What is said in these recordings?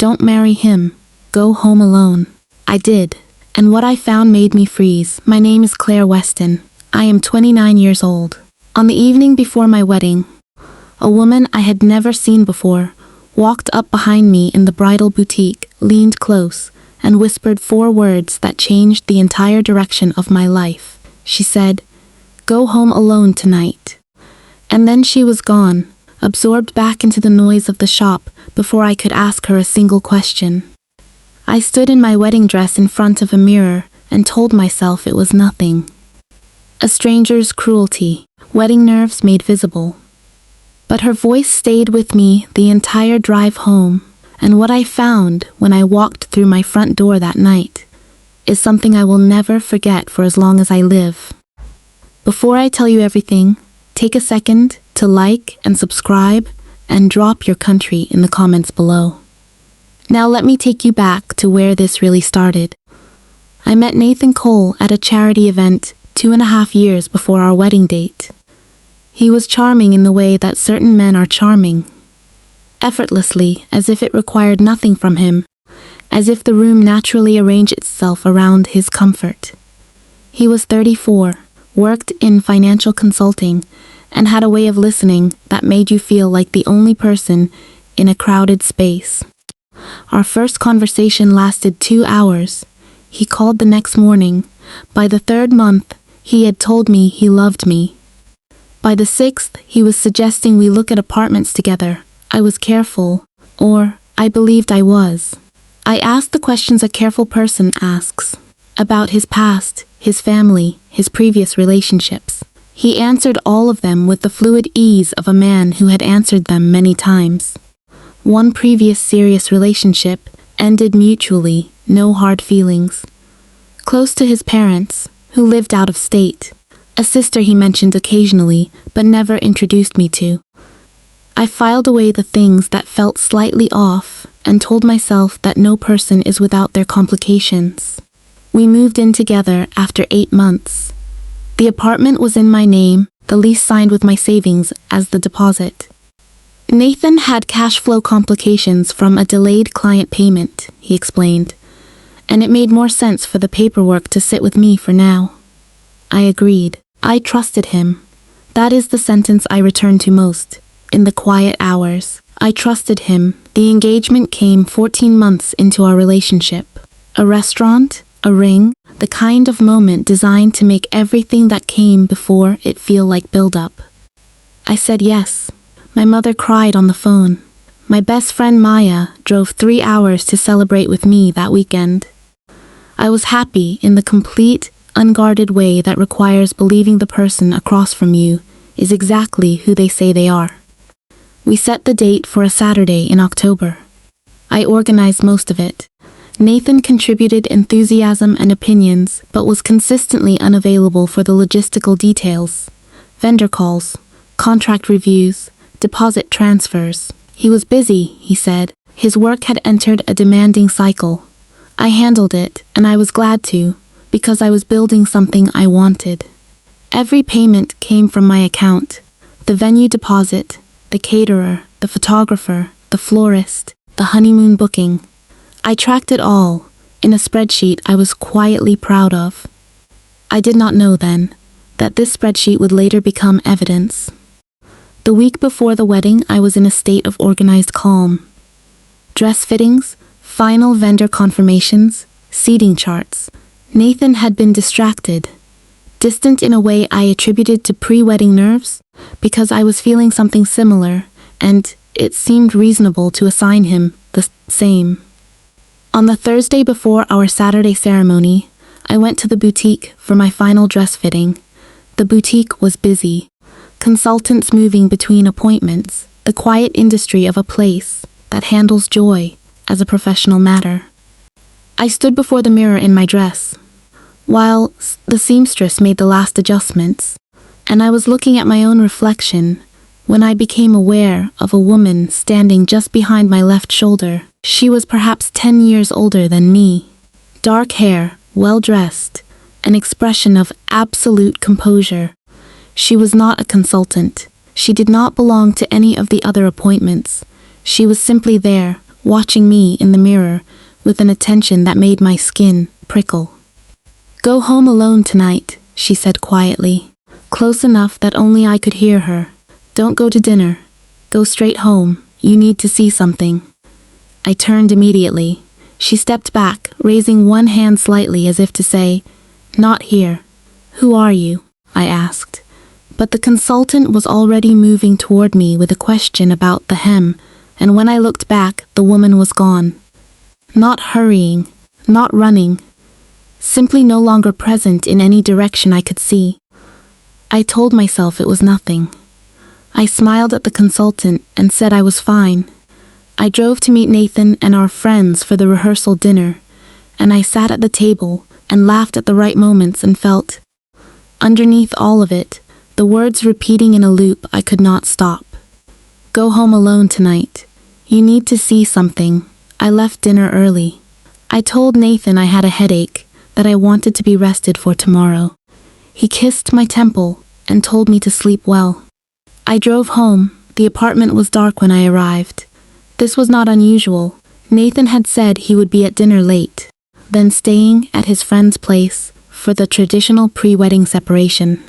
Don't marry him. Go home alone. I did. And what I found made me freeze. My name is Claire Weston. I am 29 years old. On the evening before my wedding, a woman I had never seen before walked up behind me in the bridal boutique, leaned close, and whispered 4 words that changed the entire direction of my life. She said, "Go home alone tonight." And then she was gone, absorbed back into the noise of the shop before I could ask her a single question. I stood in my wedding dress in front of a mirror and told myself it was nothing. A stranger's cruelty, wedding nerves made visible. But her voice stayed with me the entire drive home, and what I found when I walked through my front door that night is something I will never forget for as long as I live. Before I tell you everything, take a second to like and subscribe and drop your country in the comments below. Now let me take you back to where this really started. I met Nathan Cole at a charity event 2.5 years before our wedding date. He was charming in the way that certain men are charming. Effortlessly, as if it required nothing from him, as if the room naturally arranged itself around his comfort. He was 34, worked in financial consulting, and had a way of listening that made you feel like the only person in a crowded space. Our first conversation lasted 2 hours. He called the next morning. By the 3rd month, he had told me he loved me. By the 6th, he was suggesting we look at apartments together. I was careful, or I believed I was. I asked the questions a careful person asks, about his past, his family, his previous relationships. He answered all of them with the fluid ease of a man who had answered them many times. One previous serious relationship ended mutually, no hard feelings. Close to his parents, who lived out of state. A sister he mentioned occasionally, but never introduced me to. I filed away the things that felt slightly off and told myself that no person is without their complications. We moved in together after 8 months. The apartment was in my name, the lease signed with my savings as the deposit. Nathan had cash flow complications from a delayed client payment, he explained, and it made more sense for the paperwork to sit with me for now. I agreed. I trusted him. That is the sentence I return to most. In the quiet hours, I trusted him. The engagement came 14 months into our relationship. A restaurant, a ring, the kind of moment designed to make everything that came before it feel like build-up. I said yes. My mother cried on the phone. My best friend Maya drove 3 hours to celebrate with me that weekend. I was happy in the complete, unguarded way that requires believing the person across from you is exactly who they say they are. We set the date for a Saturday in October. I organized most of it. Nathan contributed enthusiasm and opinions, but was consistently unavailable for the logistical details. Vendor calls, contract reviews, deposit transfers. He was busy, he said. His work had entered a demanding cycle. I handled it, and I was glad to, because I was building something I wanted. Every payment came from my account. The venue deposit, the caterer, the photographer, the florist, the honeymoon booking. I tracked it all, in a spreadsheet I was quietly proud of. I did not know then that this spreadsheet would later become evidence. The week before the wedding, I was in a state of organized calm. Dress fittings, final vendor confirmations, seating charts. Nathan had been distracted, distant in a way I attributed to pre-wedding nerves, because I was feeling something similar, and it seemed reasonable to assign him the same. On the Thursday before our Saturday ceremony, I went to the boutique for my final dress fitting. The boutique was busy. Consultants moving between appointments, the quiet industry of a place that handles joy as a professional matter. I stood before the mirror in my dress, while the seamstress made the last adjustments, and I was looking at my own reflection when I became aware of a woman standing just behind my left shoulder. She was perhaps 10 years older than me. Dark hair, well-dressed, an expression of absolute composure. She was not a consultant. She did not belong to any of the other appointments. She was simply there, watching me in the mirror with an attention that made my skin prickle. "Go home alone tonight," she said quietly, close enough that only I could hear her. "Don't go to dinner. Go straight home. You need to see something." I turned immediately. She stepped back, raising one hand slightly as if to say, "Not here." "Who are you?" I asked. But the consultant was already moving toward me with a question about the hem, and when I looked back, the woman was gone. Not hurrying, not running, simply no longer present in any direction I could see. I told myself it was nothing. I smiled at the consultant and said I was fine. I drove to meet Nathan and our friends for the rehearsal dinner, and I sat at the table and laughed at the right moments and felt, underneath all of it, the words repeating in a loop I could not stop. "Go home alone tonight. You need to see something." I left dinner early. I told Nathan I had a headache, that I wanted to be rested for tomorrow. He kissed my temple and told me to sleep well. I drove home. The apartment was dark when I arrived. This was not unusual. Nathan had said he would be at dinner late, then staying at his friend's place for the traditional pre-wedding separation.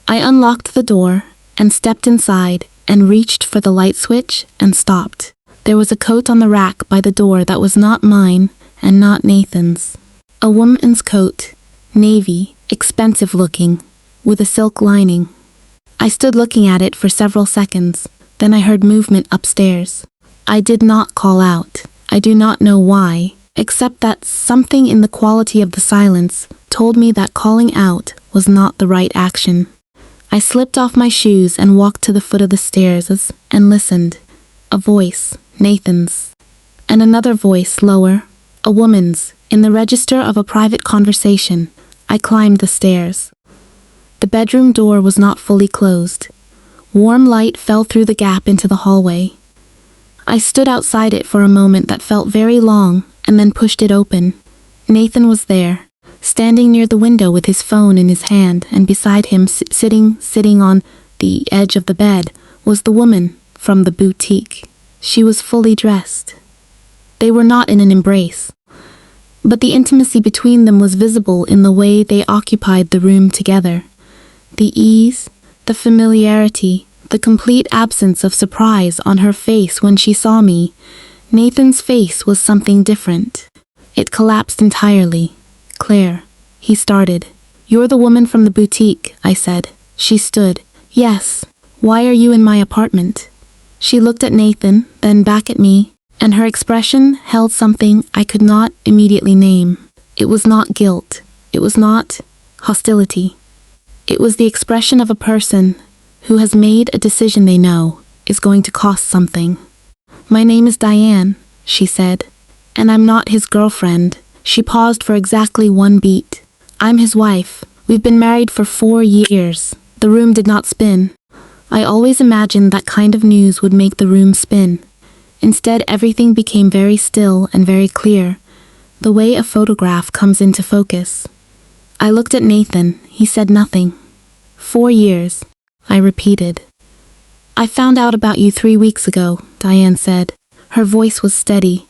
I unlocked the door and stepped inside and reached for the light switch and stopped. There was a coat on the rack by the door that was not mine and not Nathan's. A woman's coat, navy, expensive looking, with a silk lining. I stood looking at it for several seconds, then I heard movement upstairs. I did not call out. I do not know why, except that something in the quality of the silence told me that calling out was not the right action. I slipped off my shoes and walked to the foot of the stairs and listened. A voice, Nathan's, and another voice lower, a woman's, in the register of a private conversation. I climbed the stairs. The bedroom door was not fully closed. Warm light fell through the gap into the hallway. I stood outside it for a moment that felt very long and then pushed it open. Nathan was there, standing near the window with his phone in his hand, and beside him, sitting on the edge of the bed, was the woman from the boutique. She was fully dressed. They were not in an embrace, but the intimacy between them was visible in the way they occupied the room together. The ease, the familiarity, the complete absence of surprise on her face when she saw me. Nathan's face was something different. It collapsed entirely. "Claire," he started. "You're the woman from the boutique," I said. She stood. "Yes. Why are you in my apartment?" She looked at Nathan, then back at me, and her expression held something I could not immediately name. It was not guilt. It was not hostility. It was the expression of a person who has made a decision they know is going to cost something. "My name is Diane," she said, "and I'm not his girlfriend." She paused for exactly one beat. "I'm his wife. We've been married for 4 years. The room did not spin. I always imagined that kind of news would make the room spin. Instead, everything became very still and very clear, the way a photograph comes into focus. I looked at Nathan. He said nothing. 4 years, I repeated. "I found out about you 3 weeks ago," Diane said. Her voice was steady.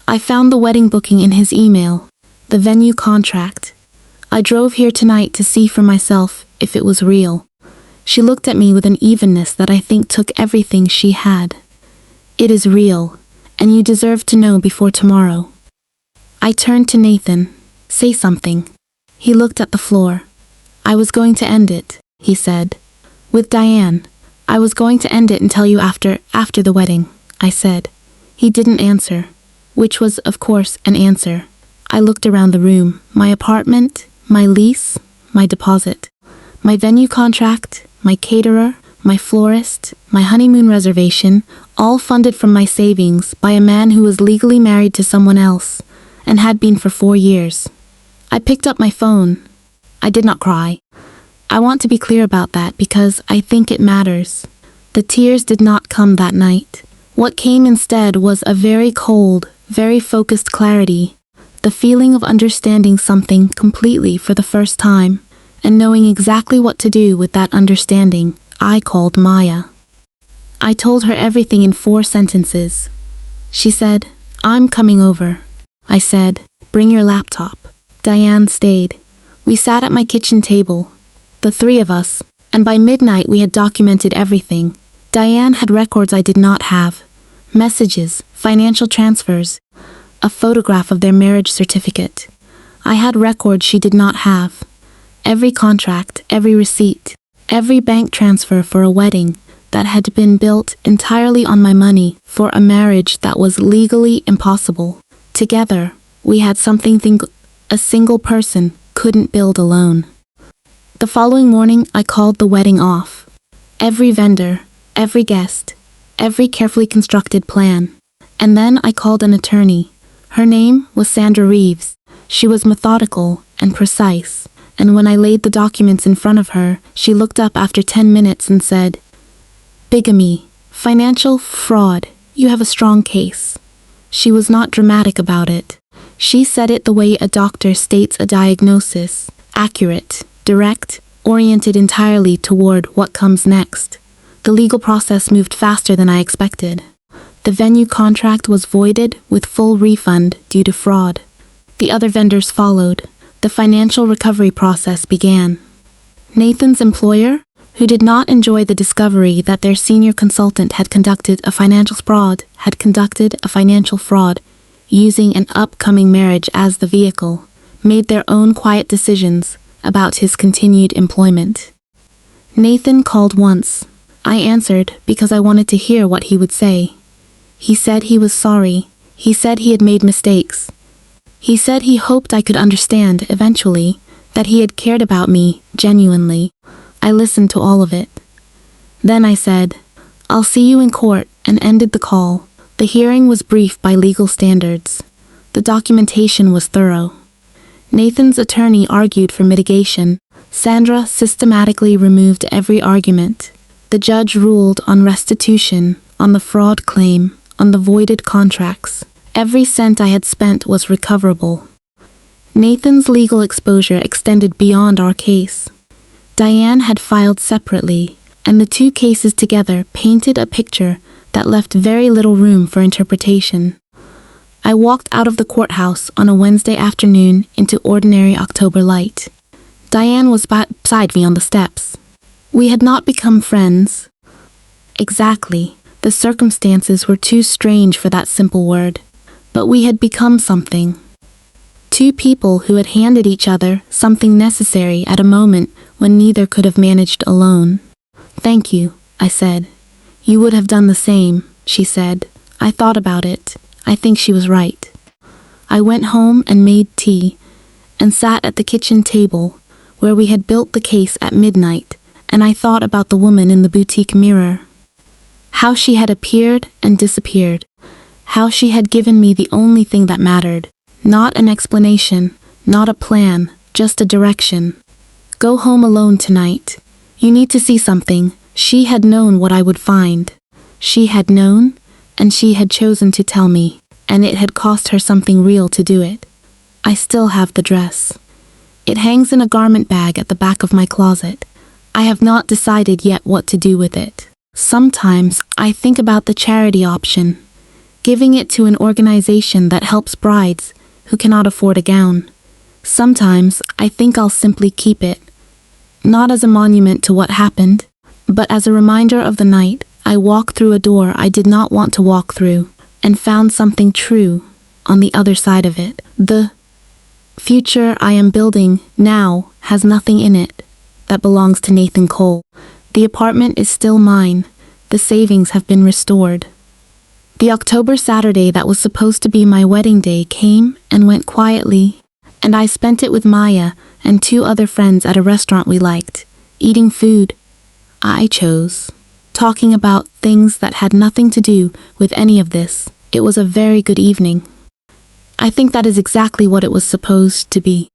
"I found the wedding booking in his email, the venue contract. I drove here tonight to see for myself if it was real." She looked at me with an evenness that I think took everything she had. "It is real, and you deserve to know before tomorrow." I turned to Nathan. "Say something." He looked at the floor. "I was going to end it," he said. "With Diane. I was going to end it and tell you after the wedding," I said. He didn't answer, which was, of course, an answer. I looked around the room. My apartment, my lease, my deposit, my venue contract, my caterer, my florist, my honeymoon reservation, all funded from my savings by a man who was legally married to someone else and had been for 4 years. I picked up my phone. I did not cry. I want to be clear about that because I think it matters. The tears did not come that night. What came instead was a very cold, very focused clarity, the feeling of understanding something completely for the first time, and knowing exactly what to do with that understanding I called Maya. I told her everything in 4 sentences. She said, "I'm coming over." I said, "Bring your laptop." Diane stayed. We sat at my kitchen table, the three of us, and by midnight we had documented everything. Diane had records I did not have. Messages, financial transfers, a photograph of their marriage certificate. I had records she did not have. Every contract, every receipt, every bank transfer for a wedding that had been built entirely on my money for a marriage that was legally impossible. Together, we had something a single person couldn't build alone. The following morning, I called the wedding off. Every vendor, every guest, every carefully constructed plan. And then I called an attorney. Her name was Sandra Reeves. She was methodical and precise, and when I laid the documents in front of her, she looked up after 10 minutes and said, "Bigamy, financial fraud, you have a strong case." She was not dramatic about it. She said it the way a doctor states a diagnosis, accurate, direct, oriented entirely toward what comes next. The legal process moved faster than I expected. The venue contract was voided with full refund due to fraud. The other vendors followed. The financial recovery process began. Nathan's employer, who did not enjoy the discovery that their senior consultant had conducted a financial fraud using an upcoming marriage as the vehicle, made their own quiet decisions about his continued employment. Nathan called once. I answered because I wanted to hear what he would say. He said he was sorry. He said he had made mistakes. He said he hoped I could understand eventually that he had cared about me genuinely. I listened to all of it. Then I said, "I'll see you in court," and ended the call. The hearing was brief by legal standards. The documentation was thorough. Nathan's attorney argued for mitigation. Sandra systematically removed every argument. The judge ruled on restitution, on the fraud claim, on the voided contracts. Every cent I had spent was recoverable. Nathan's legal exposure extended beyond our case. Diane had filed separately, and the two cases together painted a picture that left very little room for interpretation. I walked out of the courthouse on a Wednesday afternoon into ordinary October light. Diane was beside me on the steps. We had not become friends. Exactly. The circumstances were too strange for that simple word. But we had become something. Two people who had handed each other something necessary at a moment when neither could have managed alone. "Thank you," I said. "You would have done the same," she said. I thought about it. I think she was right. I went home and made tea, and sat at the kitchen table where we had built the case at midnight, and I thought about the woman in the boutique mirror. How she had appeared and disappeared. How she had given me the only thing that mattered. Not an explanation, not a plan, just a direction. Go home alone tonight. You need to see something. She had known what I would find. She had known, and she had chosen to tell me, and it had cost her something real to do it. I still have the dress. It hangs in a garment bag at the back of my closet. I have not decided yet what to do with it. Sometimes I think about the charity option, giving it to an organization that helps brides who cannot afford a gown. Sometimes I think I'll simply keep it, not as a monument to what happened, but as a reminder of the night I walked through a door I did not want to walk through, and found something true on the other side of it. The future I am building now has nothing in it that belongs to Nathan Cole. The apartment is still mine. The savings have been restored. The October Saturday that was supposed to be my wedding day came and went quietly, and I spent it with Maya and two other friends at a restaurant we liked, eating food I chose, talking about things that had nothing to do with any of this. It was a very good evening. I think that is exactly what it was supposed to be.